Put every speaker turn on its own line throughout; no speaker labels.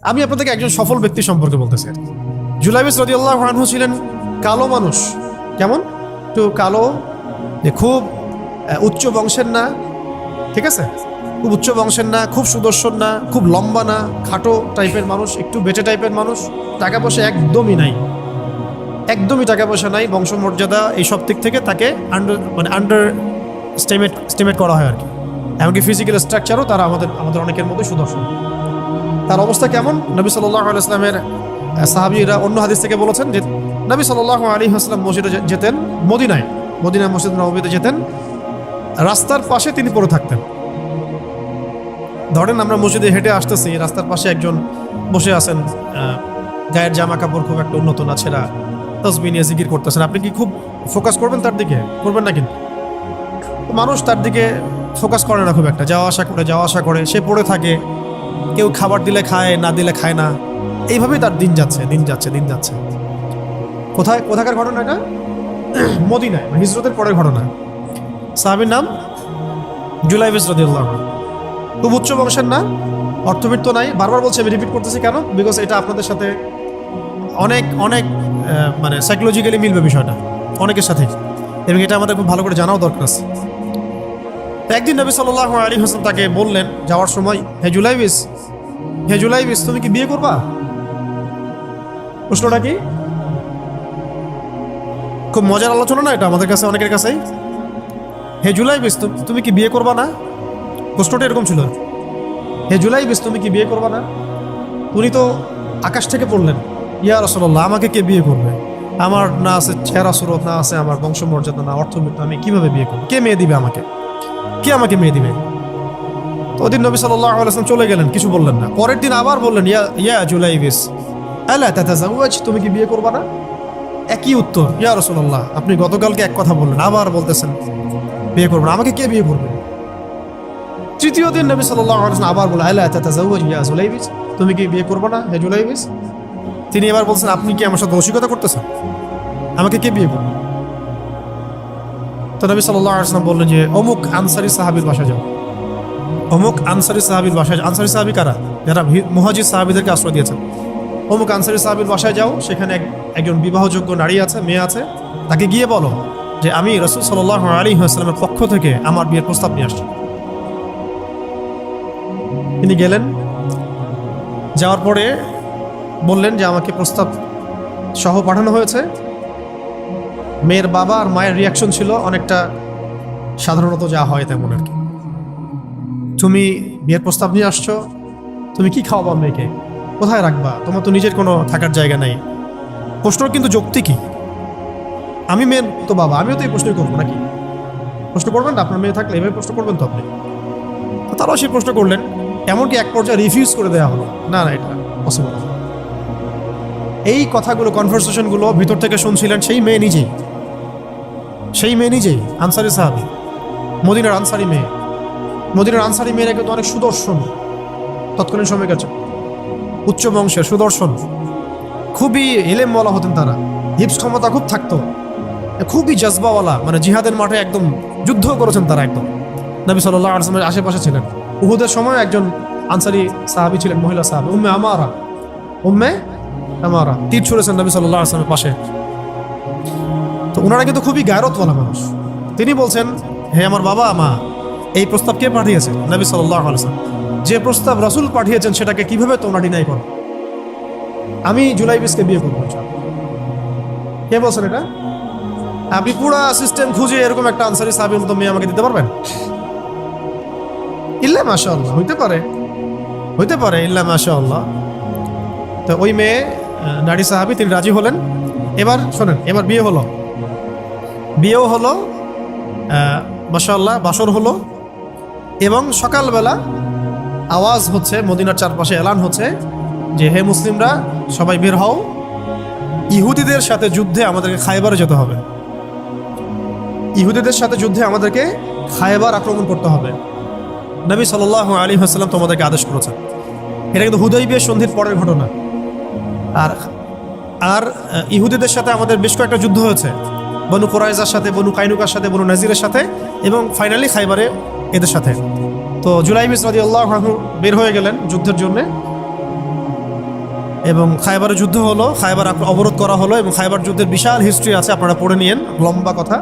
আমি আপনাদেরকে একজন সফল ব্যক্তি সম্পর্কে বলতেছি। জুলাইবিস রাদিয়াল্লাহু আনহু ছিলেন কালো মানুষ। কেমন? একটু কালো, যে খুব উচ্চ বংশের না, ঠিক আছে, খুব উচ্চ বংশের না, খুব সুদর্শন না, খুব লম্বা না, খাটো টাইপের মানুষ, একটু বেটে টাইপের মানুষ। টাকা পয়সা একদমই নাই, একদমই টাকা পয়সা নাই, বংশমর্যাদা এইসব দিক থেকে তাকে আন্ডার স্টিমেট করা হয় আর কি। এমনকি ফিজিক্যাল স্ট্রাকচারও তারা আমাদের অনেকের মধ্যে সুদর্শন। তার অবস্থা কেমন? নবী সাল্লাল্লাহু আলাইহি ওয়াসাল্লামের সাহাবীরা অন্য হাদিস থেকে বলেছেন যে নবী সাল্লাল্লাহু আলাইহি ওয়াসাল্লাম মসজিদে যেতেন, মদিনায় মসজিদ নববীতে যেতেন, রাস্তার পাশে তিনি পড়ে থাকতেন। ধরেন আমরা মসজিদে হেঁটে আসতেছি, রাস্তার পাশে একজন বসে আছেন, গায়ের জামা কাপড় খুব একটা উন্নত না, ছেঁড়া, তাসবিহ নিয়ে জিকির করতেছেন। আপনি কি খুব ফোকাস করবেন তার দিকে? করবেন না। কিন্তু মানুষ তার দিকে ফোকাস করে না খুব একটা, যাওয়া আসা করে, সে পড়ে থাকে। কেউ খাবার দিলে খায়, না দিলে খায় না। এইভাবেই তার দিন যাচ্ছে। কোথাকার ঘটনা এটা? মদিনায়, হিজরতের পরের ঘটনা। সাহাবীর নাম জুলাইবিস রাদিয়াল্লাহু আনহু। খুব উচ্চ বংশের না, অর্থবিত্ত নাই। বারবার বলছি, আমি রিপিট করতেছি কেন? বিকজ এটা আপনাদের সাথে অনেক অনেক মানে সাইকোলজিক্যালি মিলবে বিষয়টা অনেকের সাথে, এবং এটা আমাদের খুব ভালো করে জানাও দরকার আছে। একদিন নবী সাল্লাল্লাহু আলাইহি ওয়াসাল্লাম তাকে বললেন যাওয়ার সময়, হে জুলাইবিস, তুমি কি বিয়ে করবা? প্রশ্নটা কি? খুব মজার আলোচনা না এটা আমাদের কাছে, অনেকের কাছেই। হে জুলাইবিস, তুমি কি বিয়ে করবা না? প্রশ্নটা এরকম ছিল, হে জুলাইবিস, তুমি কি বিয়ে করবা না? উনি তো আকাশ থেকে পড়লেন, ইয়া রাসূলুল্লাহ, আমাকে কে বিয়ে করবে? আমার না আছে চেহারা সুরত, না আছে আমার বংশমর্যাদা, না অর্থবিত্ত, আমি কিভাবে বিয়ে করবো? কে মেয়ে দিবে আমাকে? কে আমাকে মেয়ে দিবে? তো ওদিন নবী সাল্লাল্লাহু আলাইহি ওয়াসাল্লাম চলে গেলেন, কিছু বললেন না। পরের দিন আবার বললেন, ইয়া জুলাইবিস, আলা তাতাযাওয়াজ, তুমি কি বিয়ে করবা না? একই উত্তর, ইয়া রাসূলুল্লাহ, আপনি গতকালকে এক কথা বললেন, আবার বলতেছেন বিয়ে করবো না, আমাকে কে বিয়ে করবে? তৃতীয় দিন নবী সাল্লাল্লাহু আলাইহি ওয়াসাল্লাম আবার বললেন, আলা তাতাযাওয়াজ ইয়া জুলাইবিস, তুমি কি বিয়ে করবে না হে জুলাইবিস? তিনি এবার বলছেন, আপনি কি আমার সাথে রসিকতা করতেছেন? আমাকে কে বিয়ে করবে? তো নবী সাল্লাল্লাহু আলাইহি ওয়াসাল্লাম বললেন যে অমুক আনসারী সাহাবীর বাসায় যাও। অমুক আনসারী সাহাবীর বাসায়, আনসারী সাহাবী কারা? যারা মুহাজির সাহাবীদেরকে আশ্রয় দিয়েছেন। অমুক আনসারী সাহাবীর বাসায় যাও, সেখানে একজন বিবাহযোগ্য নারী আছে, মেয়ে আছে, তাকে গিয়ে বলো যে আমি রাসূল সাল্লাল্লাহু আলাইহি ওয়াসাল্লামের পক্ষ থেকে আমার বিয়ের প্রস্তাব নিয়ে আসছি। তিনি গেলেন, যাওয়ার পরে বললেন যে আমাকে প্রস্তাব সহ পাঠানো হয়েছে। মেয়ের বাবা আর মায়ের রিয়াকশন ছিল অনেকটা সাধারণত যা হয় তেমন আর কি। তুমি বিয়ের প্রস্তাব নিয়ে আসছো, তুমি কি খাওয়াবা মেয়েকে? কোথায় রাখবা? তোমার তো নিজের কোনো থাকার জায়গা নাই। প্রশ্ন কিন্তু যৌক্তিক কি? আমি মেয়ের তো বাবা, আমিও তো এই প্রশ্নই করবো নাকি? প্রশ্ন করবেন না? আপনার মেয়ে থাকলে এভাবে প্রশ্ন করবেন তো আপনি। তারাও সেই প্রশ্ন করলেন, এমনকি এক পর্যায়ে রিফিউজ করে দেওয়া হলো, না এটা পসিবল। এই কথাগুলো, কনভারসেশনগুলো ভিতর থেকে শুনছিলেন সেই মেয়ে নিজেই, আনসারী সাহাবী, মদিনার আনসারী মেয়ে। মদিনার আনসারী মেয়েরা কিন্তু অনেক সুদর্শন তৎকালীন সময়কার, উচ্চ বংশের, সুদর্শন, খুবই ইলেমওয়ালা হতেন তারা, হিপস ক্ষমতা খুব থাকতো, খুবই জজবাওয়ালা, মানে জিহাদের মাঠে একদম যুদ্ধ করেছেন তারা, একদম নবী সাল্লাল্লাহু আলাইহি ওয়াসাল্লামের আশেপাশে ছিলেন। উহুদের সময় একজন আনসারী সাহাবী ছিলেন, মহিলা সাহাবী, উম্মে আমারা তীর ছুঁড়েছেন নবী সাল্লাল্লাহু আলাইহি ওয়াসাল্লামের পাশে। তো ওনারা কিন্তু খুবই গায়রতওয়ালা মানুষ। তিনি বলছেন, হে আমার বাবা মা, এই প্রস্তাব কে পাঠিয়েছে? নবী সাল্লাল্লাহু আলাইহি ওয়াসাল্লাম। যে প্রস্তাব রাসূল পাঠিয়েছেন সেটাকে কিভাবে তোমরা ডিনাই করো? আমি জুলাইবিসকে বিয়ে করবো। কে বলছেন এটা? আপনি পুরা সিস্টেম খুঁজে এরকম একটা আনসারী সাহাবীর মতো মেয়ে আমাকে দিতে পারবেন? ইল্লা মাশাআল্লাহ, হইতে পারে ইল্লা মাশাআল্লাহ। তো ওই মেয়ে নারী সাহাবী, তিনি রাজি হলেন। এবার শোনেন, এবার বিয়েও হলো, মাশাআল্লাহ, বাসর হলো, এবং সকালবেলা আওয়াজ হচ্ছে, মদিনার চারপাশে এলান হচ্ছে যে হে মুসলিমরা, সবাই বের হও, ইহুদিদের সাথে যুদ্ধে আমাদেরকে খায়বারে যেতে হবে। ইহুদিদের সাথে যুদ্ধে আমাদেরকে খায়বার আক্রমণ করতে হবে। নবী সাল্লাল্লাহু আলাইহি ওয়াসাল্লাম তোমাদেরকে আদেশ করেছেন। এটা কিন্তু হুদাইবিয়া সন্ধির পরের ঘটনা। আর ইহুদিদের সাথে আমাদের বেশ কয়েকটা যুদ্ধ হয়েছে, বনু কুরাইজার সাথে, বনু কাইনুকার সাথে, বনু নাজিরের সাথে, এবং ফাইনালি খাইবারে এদের সাথে। তো জুলাইবিস রাদিয়াল্লাহু আনহু বের হয়ে গেলেন যুদ্ধের জন্যে। এবং খায়বারের যুদ্ধ হলো, খায়বার অবরোধ করা হলো এবং খায়বার যুদ্ধের বিশাল হিস্ট্রি আছে, আপনারা পড়ে নিয়েন, লম্বা কথা।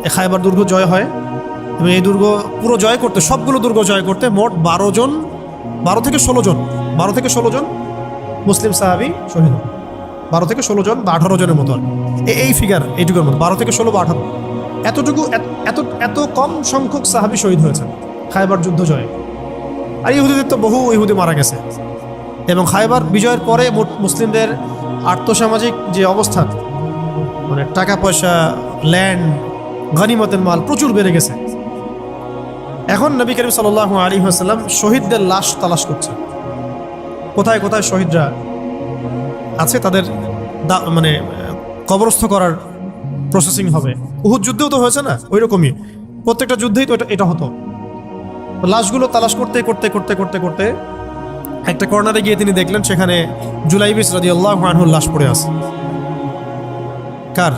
এই খায়বার দুর্গ জয় হয় এবং এই দুর্গ পুরো জয় করতে, সবগুলো দুর্গ জয় করতে মোট 12 থেকে 16 জন মুসলিম সাহাবী শহীদ হন। 12 থেকে 16 জন বা 18 জনের মতো, এই ফিগার এইটুকুর মতো, 12 থেকে 16 বা 18, এতটুকু এত কম সংখ্যক সাহাবী শহীদ হয়েছেন খায়বার যুদ্ধ জয়ে। আর ইহুদিদের তো বহু ইহুদি মারা গেছে। এবং খায়বার বিজয়ের পরে মুসলিমদের আর্থসামাজিক যে অবস্থান, মানে টাকা পয়সা, ল্যান্ড, গনিমতের মাল প্রচুর বেড়ে গেছে। এখন নবী করিম সাল্লাল্লাহু আলাইহি ওয়াসাল্লাম শহীদদের লাশ তালাশ করছে, কোথায় কোথায় শহীদরা আছে, তাদের মানে কবরস্থ করার প্রসেসিং হবে। উহুদ যুদ্ধেও তো হয়েছে না, ওই রকমই প্রত্যেকটা যুদ্ধেই তো এটা হতো। লাশগুলো তালাশ করতে করতে করতে করতে করতে একটা কর্নারে গিয়ে তিনি দেখলেন সেখানে জুলাইবিস রাদিয়াল্লাহু আনহুর লাশ পড়ে আছে। কার?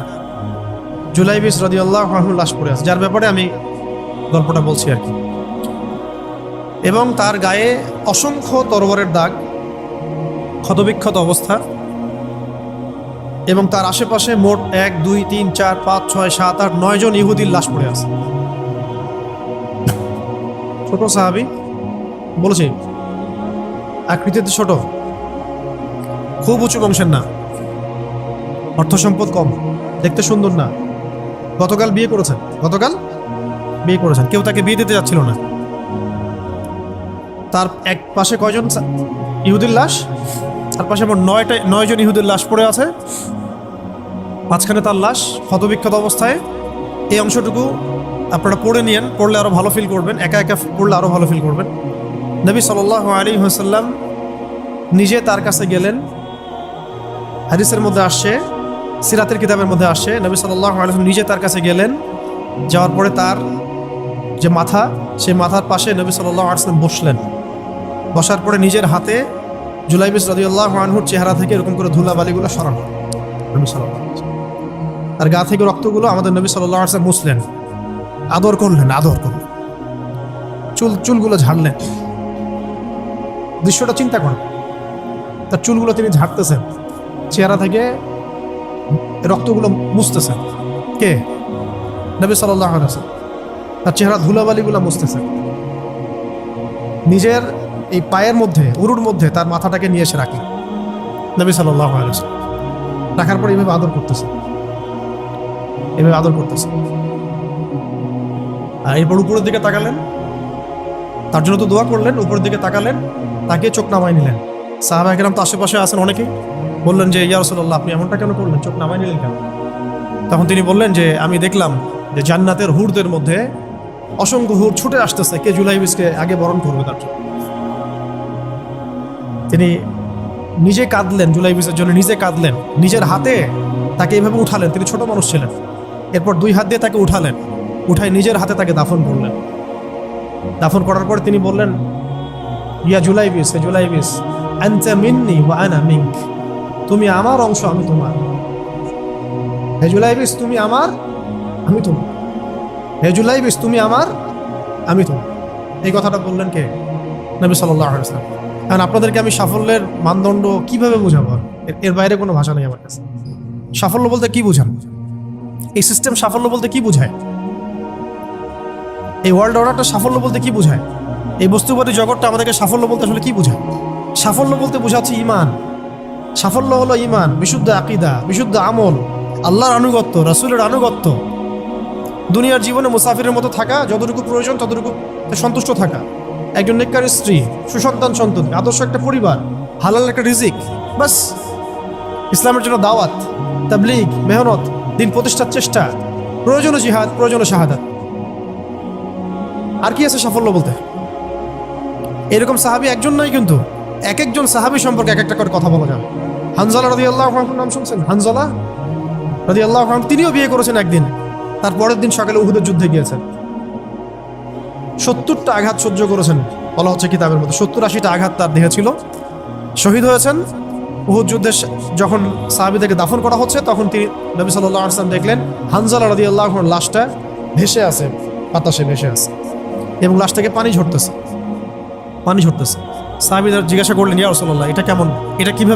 জুলাইবিস রাদিয়াল্লাহু আনহুর লাশ পড়ে আছে, যার ব্যাপারে আমি গল্পটা বলছি আর কি। এবং তার গায়ে অসংখ্য তরবারের দাগ, ক্ষতবিক্ষত অবস্থা, এবং তার আশেপাশে মোট 1 2 3 4 5 6 7 8 9 জন ইহুদির লাশ পড়ে আছে। ছোট সাহাবী, বলেছি আকৃতিতে ছোট, খুব উঁচু বংশের না, অর্থ সম্পদ কম, দেখতে সুন্দর না। গতকাল বিয়ে করেছেন, কেউ তাকে বিয়ে দিতে যাচ্ছিল না। তার এক পাশে কয়জন ইহুদির লাশ, তার পাশে মোট 9 জন ইহুদির লাশ পড়ে আছে, মাঝখানে তার লাশ ক্ষতবিক্ষত অবস্থায়। এই অংশটুকু আপনারা পড়ে নিয়েন, পড়লে আরো ভালো ফিল করবেন, একা একা পড়লে আরো ভালো ফিল করবেন। নবী সাল্লাল্লাহু আলাইহি ওয়াসাল্লাম নিজে তার কাছে গেলেন। হাদিসের মধ্যে আসছে, সিরাতের কিতাবের মধ্যে আসছে, নবী সাল্লাল্লাহু আলাইহি ওয়াসাল্লাম নিজে তার কাছে গেলেন। যাওয়ার পরে তার যে মাথা, সেই মাথার পাশে নবী সাল্লাল্লাহু আলাইহি ওয়াসাল্লাম বসলেন। বসার পরে নিজের হাতে জুলাইবিস রাদিয়াল্লাহু আনহুর চেহারা থেকে এরকম করে ধুলাবালিগুলো সরানো, নবী সাল্লাল্লাহু আলাইহি ওয়াসাল্লাম তার গা থেকে রক্তগুলো আমাদের নবী সাল্লাল্লাহু আলাইহি ওয়াসাল্লাম মুছলেন, আদর করলেন, চুলগুলো ঝাড়লেন। দৃশ্যটা চিন্তা করেন, তার চুলগুলো তিনি ঝাড়তেছেন, চেহারা থেকে রক্তগুলো মুছতেছেন। কে? নবী সাল্লাল্লাহু আলাইহি ওয়াসাল্লাম তার চেহারা ধুলাবালিগুলো মুছতেছেন। নিজের এই পায়ের মধ্যে, উরুর মধ্যে তার মাথাটাকে নিয়ে এসে রাখলেন নবী সাল্লাল্লাহু আলাইহি ওয়াসাল্লাম। রাখার পর এইভাবে আদর করতেছেন। আর এরপর উপরের দিকে তাকালেন, তার জন্য তো দোয়া করলেন, উপরের দিকে তাকালেন, তাকে চোখ নামায় নিলেন। সাহাবা কেরাম তো আশেপাশে আছেন অনেকেই, বললেন যে ইয়া রাসূলুল্লাহ, আপনি এমনটা কেন করলেন, চোখ নামায় নিলেন কেন? তখন তিনি বললেন যে আমি দেখলাম যে জান্নাতের হুরদের মধ্যে অসংখ্য হুর ছুটে আসতেছে, কে জুলাইবিসকে আগে বরণ করবে তার জন্য। তিনি নিজে কাঁদলেন, জুলাইবিসের জন্য নিজে কাঁদলেন, নিজের হাতে তাকে এইভাবে উঠালেন। তিনি ছোট মানুষ ছিলেন। এরপর 2 হাত দিয়ে তাকে উঠালেন, উঠায় নিজের হাতে তাকে দাফন করলেন। দাফন করার পর তিনি বললেন, ইয়া জুলাইবিস, হে জুলাইবিস, আনতা মিন্নি ওয়া আনা মিনক, তুমি আমার অংশ, আমি তোমার। হে জুলাইবিস, তুমি আমার, আমি তোমার। হে জুলাইবিস, তুমি আমার, আমি তোমার। এই কথাটা বললেন কে? নবী সাল্লাল্লাহু আলাইহি ওয়াসাল্লাম। কারণ আপনাদেরকে আমি সাফল্যের মানদণ্ড কিভাবে বোঝাবো, এর বাইরে কোনো ভাষা নেই আমার কাছে। সাফল্য বলতে কি বোঝান? এই সিস্টেম সাফল্য বলতে কি বোঝায়? এই ওয়ার্ল্ড অর্ডারটা সাফল্য বলতে কি বোঝায়? এই বস্তুবাদী জগৎটা আমাদেরকে সাফল্য বলতে আসলে কি বোঝায়? সাফল্য বলতে বোঝাচ্ছে ইমান। সাফল্য হলো ইমান, বিশুদ্ধ আকীদা, বিশুদ্ধ আমল, আল্লাহর আনুগত্য, রাসূলের আনুগত্য, দুনিয়ার জীবনে মুসাফিরের মতো থাকা, যতটুকু প্রয়োজন ততটুকু সন্তুষ্ট থাকা, একজন নেককার স্ত্রী, সুসন্তান সন্ততি, আদর্শ একটা পরিবার, হালাল একটা রিজিক, বাস। ইসলামের জন্য দাওয়াত, তাবলীগ, মেহনত, দিন প্রতিষ্ঠার চেষ্টা, প্রয়োজন জিহাদ, প্রয়োজন শাহাদাত। আর কি আছে সাফল্য বলতে? এরকম সাহাবী একজন নয়, কিন্তু এক একজন সাহাবী সম্পর্কে এক একটা করে কথা বলা যাবে। হানজালা রাদিয়াল্লাহু আনহুর নাম শুনছেন? হানজালা রাদিয়াল্লাহু আনহু, তিনিও বিয়ে করেছেন একদিন। তার পরের দিন সকালে উহুদের যুদ্ধে গিয়েছেন। 70টা আঘাত সহ্য করেছেন, বলা হচ্ছে কিতাবের মধ্যে 70-80টা আঘাত তার দেহে ছিল। শহীদ হয়েছেন। উহুদ যুদ্ধে যখন সাহাবীদেরকে দাফন করা হচ্ছে, তখন তিনি নবী সাল্লাল্লাহু আলাইহি ওয়াসাল্লাম দেখলেন হানজালা রাদিয়াল্লাহু আনহুর লাশটা ভেসে আছে, বাতাসে ভেসে আছে, এবং লাশ থেকে পানি ঝরতেছে। সাহাবীরা জিজ্ঞাসা করলেন, ইয়া রাসূলুল্লাহ, এটা কেমন, এটা কিভাবে